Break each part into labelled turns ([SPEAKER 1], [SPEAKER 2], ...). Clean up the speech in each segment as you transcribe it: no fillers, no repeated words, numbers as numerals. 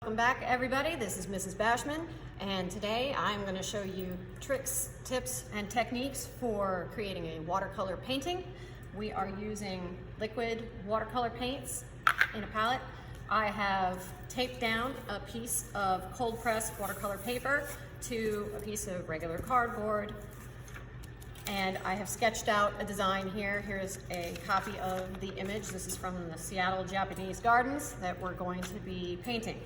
[SPEAKER 1] Welcome back, everybody. This is Mrs. Bashman, and today I'm going to show you tricks, tips, and techniques for creating a watercolor painting. We are using liquid watercolor paints in a palette. I have taped down a piece of cold pressed watercolor paper to a piece of regular cardboard, and I have sketched out a design here. Here's a copy of the image. This is from the Seattle Japanese gardens that we're going to be painting.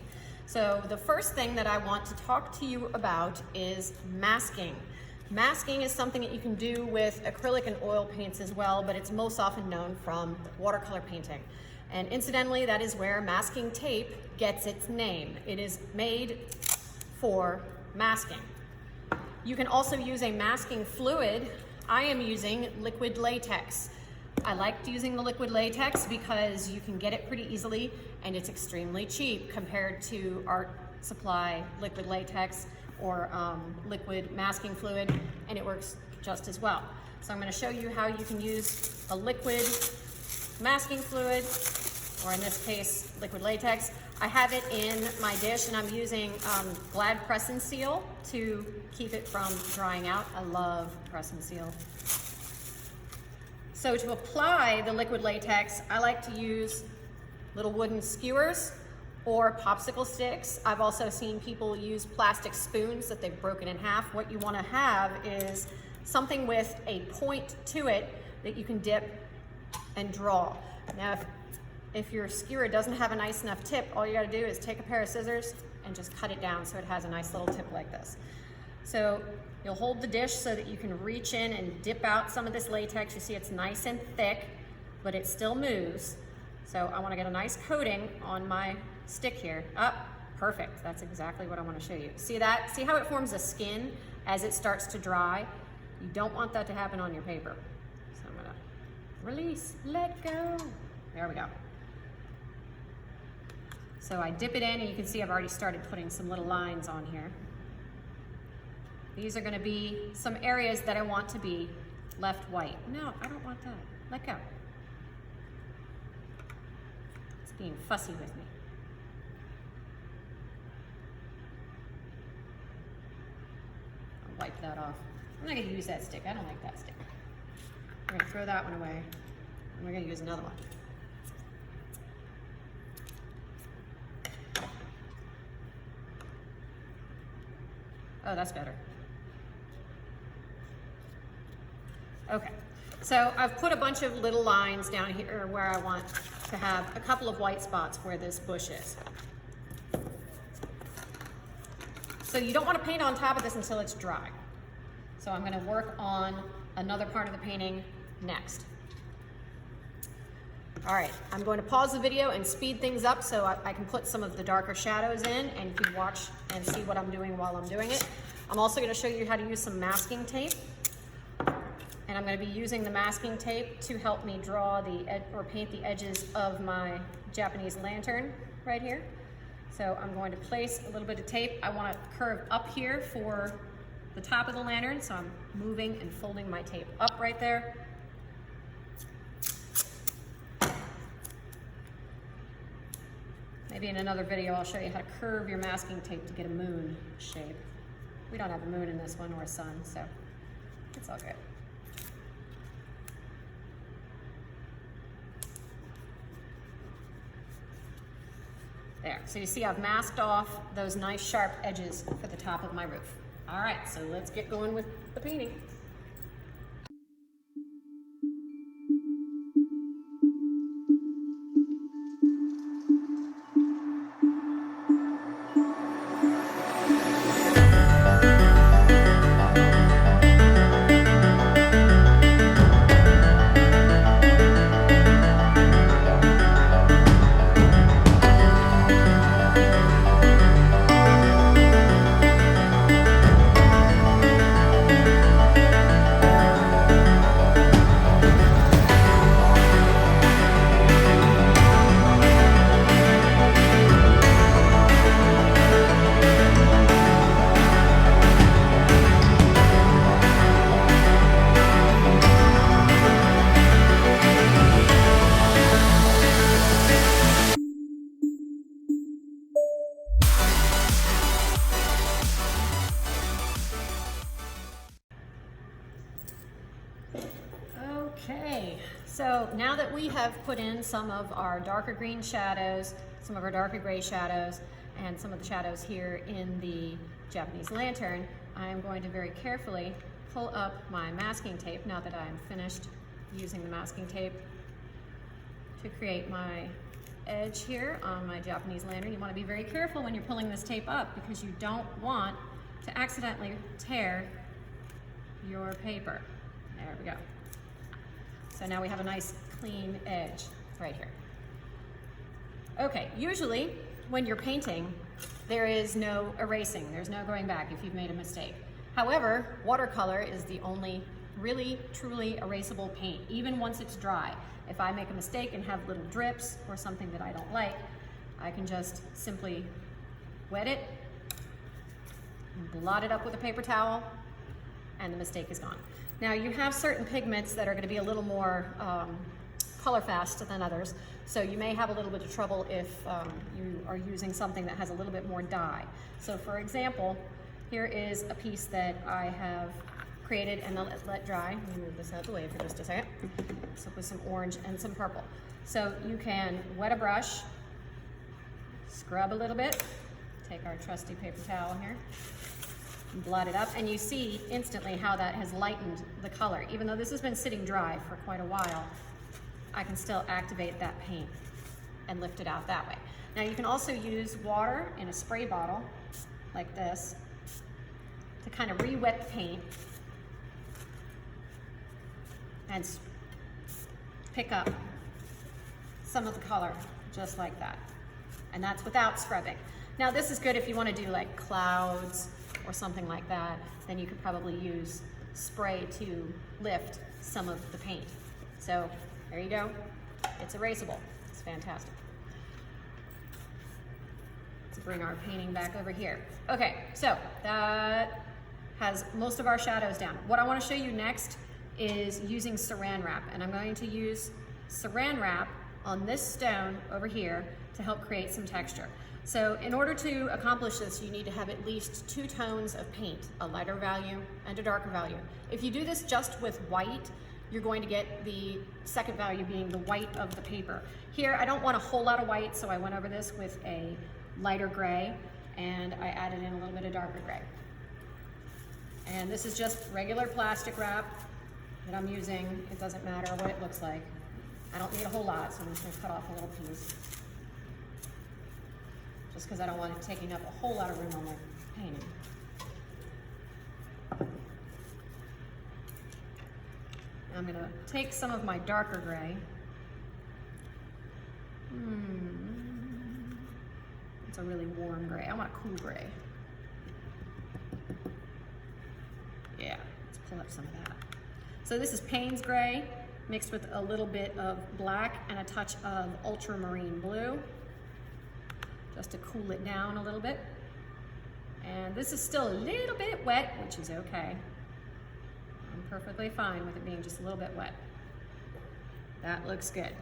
[SPEAKER 1] So the first thing that I want to talk to you about is masking. Masking is something that you can do with acrylic and oil paints as well, but it's most often known from watercolor painting. And incidentally, that is where masking tape gets its name. It is made for masking. You can also use a masking fluid. I am using liquid latex. I liked using the liquid latex because you can get it pretty easily and it's extremely cheap compared to art supply liquid latex or liquid masking fluid, and it works just as well. So I'm going to show you how you can use a liquid masking fluid, or in this case, liquid latex. I have it in my dish and I'm using Glad Press and Seal to keep it from drying out. I love press and seal. So to apply the liquid latex, I like to use little wooden skewers or popsicle sticks. I've also seen people use plastic spoons that they've broken in half. What you want to have is something with a point to it that you can dip and draw. Now, if your skewer doesn't have a nice enough tip, all you got to do is take a pair of scissors and just cut it down so it has a nice little tip like this. So you'll hold the dish so that you can reach in and dip out some of this latex. You see it's nice and thick, but it still moves. So I want to get a nice coating on my stick here. Perfect. That's exactly what I want to show you. See that? See how it forms a skin as it starts to dry? You don't want that to happen on your paper. So I'm going to release, let go. There we go. So I dip it in and you can see I've already started putting some little lines on here. These are going to be some areas that I want to be left white. No, I don't want that. Let go. It's being fussy with me. I'll wipe that off. I'm not going to use that stick. I don't like that stick. We're going to throw that one away. And we're going to use another one. Oh, that's better. Okay, so I've put a bunch of little lines down here where I want to have a couple of white spots where this bush is. So you don't want to paint on top of this until it's dry. So I'm going to work on another part of the painting next. All right, I'm going to pause the video and speed things up so I can put some of the darker shadows in and you can watch and see what I'm doing while I'm doing it. I'm also going to show you how to use some masking tape. And I'm going to be using the masking tape to help me draw or paint the edges of my Japanese lantern right here. So I'm going to place a little bit of tape. I want to curve up here for the top of the lantern, so I'm moving and folding my tape up right there. Maybe in another video I'll show you how to curve your masking tape to get a moon shape. We don't have a moon in this one or a sun, so it's all good. There, so you see I've masked off those nice sharp edges for the top of my roof. All right, so let's get going with the painting. So now that we have put in some of our darker green shadows, some of our darker gray shadows, and some of the shadows here in the Japanese lantern, I'm going to very carefully pull up my masking tape now that I'm finished using the masking tape to create my edge here on my Japanese lantern. You want to be very careful when you're pulling this tape up because you don't want to accidentally tear your paper. There we go. So now we have a nice clean edge right here. Okay, usually when you're painting, there is no erasing. There's no going back if you've made a mistake. However, watercolor is the only really, truly erasable paint, even once it's dry. If I make a mistake and have little drips or something that I don't like, I can just simply wet it, blot it up with a paper towel, and the mistake is gone. Now you have certain pigments that are going to be a little more color fast than others, so you may have a little bit of trouble if you are using something that has a little bit more dye. So for example, here is a piece that I have created and let dry. Let me move this out of the way for just a second. So with some orange and some purple. So you can wet a brush, scrub a little bit, take our trusty paper towel here, blot it up, and you see instantly how that has lightened the color. Even though this has been sitting dry for quite a while, I can still activate that paint and lift it out that way. Now you can also use water in a spray bottle like this to kind of re-wet the paint and pick up some of the color just like that. And that's without scrubbing. Now this is good if you want to do like clouds or something like that, then you could probably use spray to lift some of the paint. So there you go. It's erasable. It's fantastic. Let's bring our painting back over here. Okay, so that has most of our shadows down. What I want to show you next is using Saran Wrap, and I'm going to use Saran Wrap on this stone over here to help create some texture. So in order to accomplish this, you need to have at least 2 tones of paint, a lighter value and a darker value. If you do this just with white, you're going to get the second value being the white of the paper. Here, I don't want a whole lot of white, so I went over this with a lighter gray, and I added in a little bit of darker gray. And this is just regular plastic wrap that I'm using. It doesn't matter what it looks like. I don't need a whole lot, so I'm just gonna cut off a little piece. Just because I don't want it taking up a whole lot of room on my painting. I'm gonna take some of my darker gray. It's a really warm gray. I want a cool gray. Yeah, let's pull up some of that. So this is Payne's gray mixed with a little bit of black and a touch of ultramarine blue, just to cool it down a little bit. And this is still a little bit wet, which is okay. I'm perfectly fine with it being just a little bit wet. That looks good.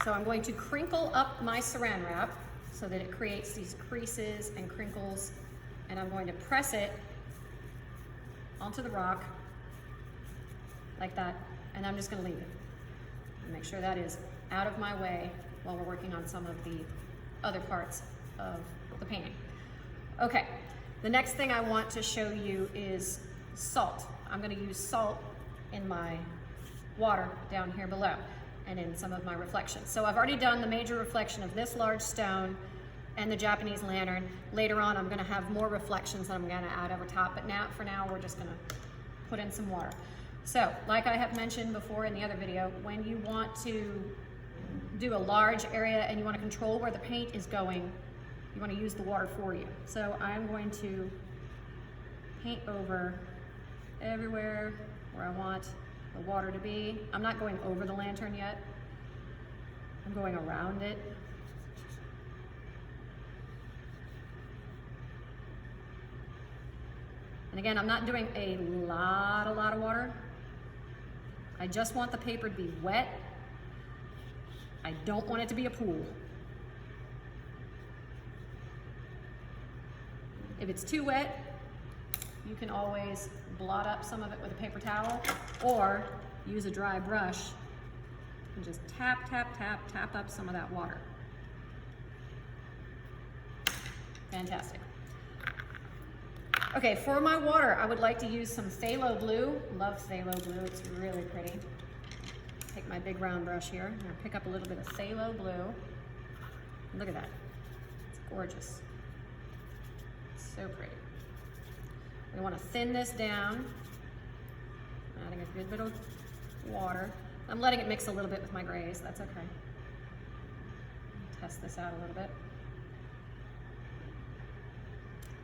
[SPEAKER 1] So I'm going to crinkle up my Saran Wrap so that it creates these creases and crinkles, and I'm going to press it onto the rock like that, and I'm just going to leave it. Make sure that is out of my way while we're working on some of the other parts of the painting. Okay, the next thing I want to show you is salt. I'm going to use salt in my water down here below and in some of my reflections. So I've already done the major reflection of this large stone and the Japanese lantern. Later on I'm going to have more reflections that I'm going to add over top, but for now we're just going to put in some water. So like I have mentioned before in the other video, when you want to do a large area and you want to control where the paint is going, you want to use the water for you. So I'm going to paint over everywhere where I want the water to be. I'm not going over the lantern yet. I'm going around it. And again, I'm not doing a lot of water. I just want the paper to be wet. I don't want it to be a pool. If it's too wet, you can always blot up some of it with a paper towel, or use a dry brush and just tap, tap, tap, tap up some of that water. Fantastic. Okay, for my water, I would like to use some phthalo blue. Love phthalo blue, it's really pretty. Take my big round brush here, I'm gonna pick up a little bit of phthalo blue. Look at that, it's gorgeous. So pretty. We want to thin this down, adding a good bit of water. I'm letting it mix a little bit with my grays, that's okay. Test this out a little bit.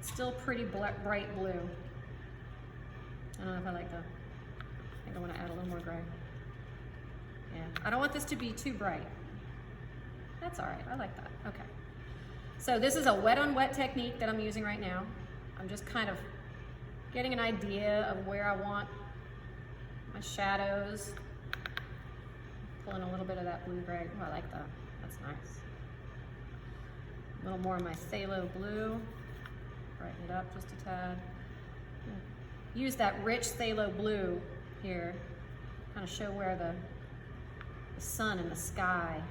[SPEAKER 1] Still pretty bright blue. I don't know if I like the, I think I want to add a little more gray. Yeah, I don't want this to be too bright. That's all right, I like that, okay. So this is a wet on wet technique that I'm using right now. I'm just kind of getting an idea of where I want my shadows. Pulling a little bit of that blue gray. Oh, I like that, that's nice. A little more of my phthalo blue. Brighten it up just a tad. Use that rich phthalo blue here, kind of show where the sun and the sky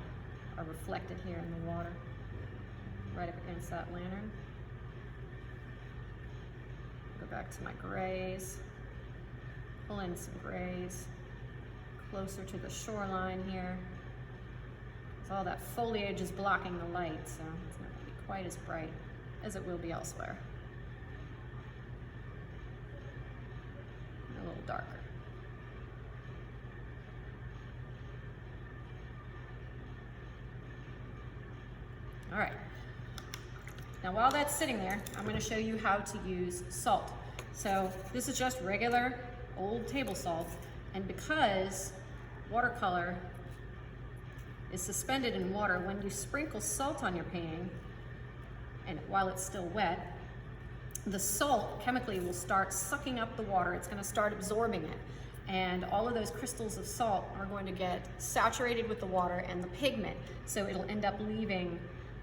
[SPEAKER 1] are reflected here in the water, right up against that lantern. Go back to my grays, pull in some grays closer to the shoreline here. So all that foliage is blocking the light, so it's not going to be quite as bright as it will be elsewhere. A little darker. All right. Now while that's sitting there, I'm going to show you how to use salt. So this is just regular old table salt, and because watercolor is suspended in water, when you sprinkle salt on your painting, and while it's still wet, the salt chemically will start sucking up the water. It's going to start absorbing it, and all of those crystals of salt are going to get saturated with the water and the pigment, so it'll end up leaving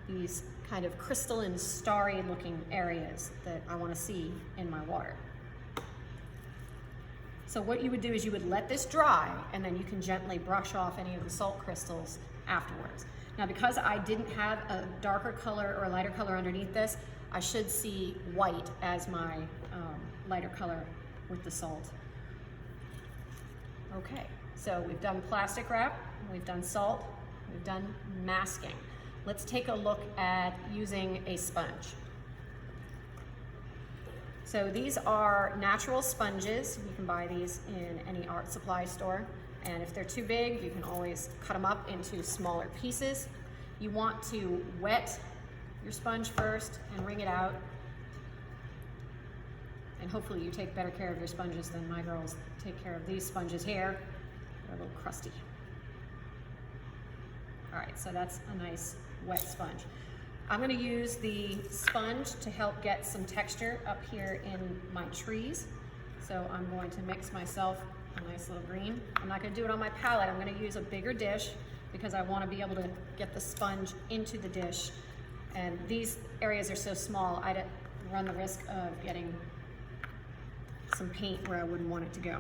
[SPEAKER 1] these kind of crystalline, starry looking areas that I want to see in my water. So what you would do is you would let this dry, and then you can gently brush off any of the salt crystals afterwards. Now, because I didn't have a darker color or a lighter color underneath this, I should see white as my lighter color with the salt. Okay, so we've done plastic wrap, we've done salt, we've done masking. Let's take a look at using a sponge. So these are natural sponges. You can buy these in any art supply store. And if they're too big, you can always cut them up into smaller pieces. You want to wet your sponge first and wring it out. And hopefully you take better care of your sponges than my girls take care of these sponges here. They're a little crusty. All right, so that's a nice wet sponge. I'm going to use the sponge to help get some texture up here in my trees. So I'm going to mix myself a nice little green. I'm not going to do it on my palette. I'm going to use a bigger dish because I want to be able to get the sponge into the dish. And these areas are so small, I'd run the risk of getting some paint where I wouldn't want it to go.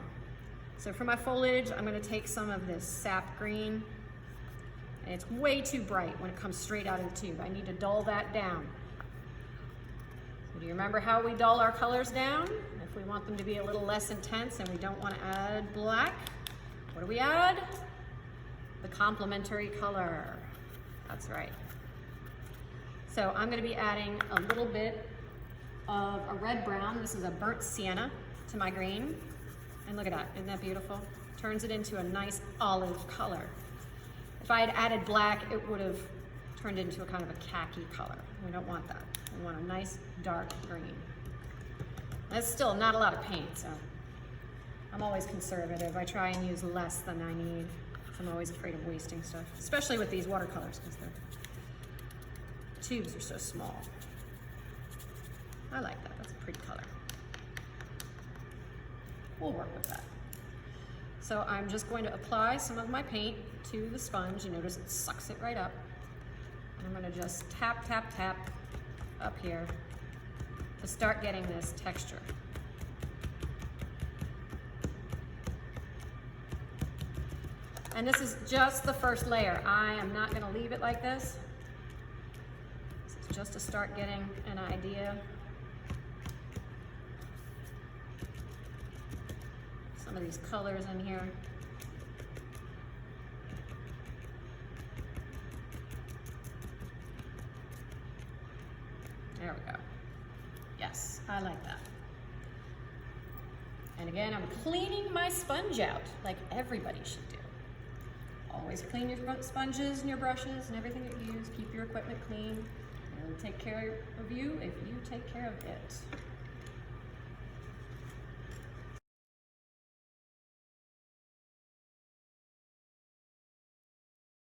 [SPEAKER 1] So for my foliage, I'm going to take some of this sap green. And it's way too bright when it comes straight out of the tube. I need to dull that down. So do you remember how we dull our colors down? If we want them to be a little less intense and we don't want to add black, what do we add? The complementary color. That's right. So I'm going to be adding a little bit of a red brown. This is a burnt sienna to my green. And look at that, isn't that beautiful? Turns it into a nice olive color. If I had added black, it would have turned into a kind of a khaki color. We don't want that. We want a nice dark green. That's still not a lot of paint, so I'm always conservative. I try and use less than I need. I'm always afraid of wasting stuff, especially with these watercolors because the tubes are so small. I like that, that's a pretty color. We'll work with that. So I'm just going to apply some of my paint to the sponge. You notice it sucks it right up. And I'm going to just tap, tap, tap up here to start getting this texture. And this is just the first layer. I am not gonna leave it like this. This is just to start getting an idea. Some of these colors in here. There we go. Yes, I like that. And again, I'm cleaning my sponge out like everybody should do. Always clean your sponges and your brushes and everything that you use. Keep your equipment clean. It'll take care of you if you take care of it.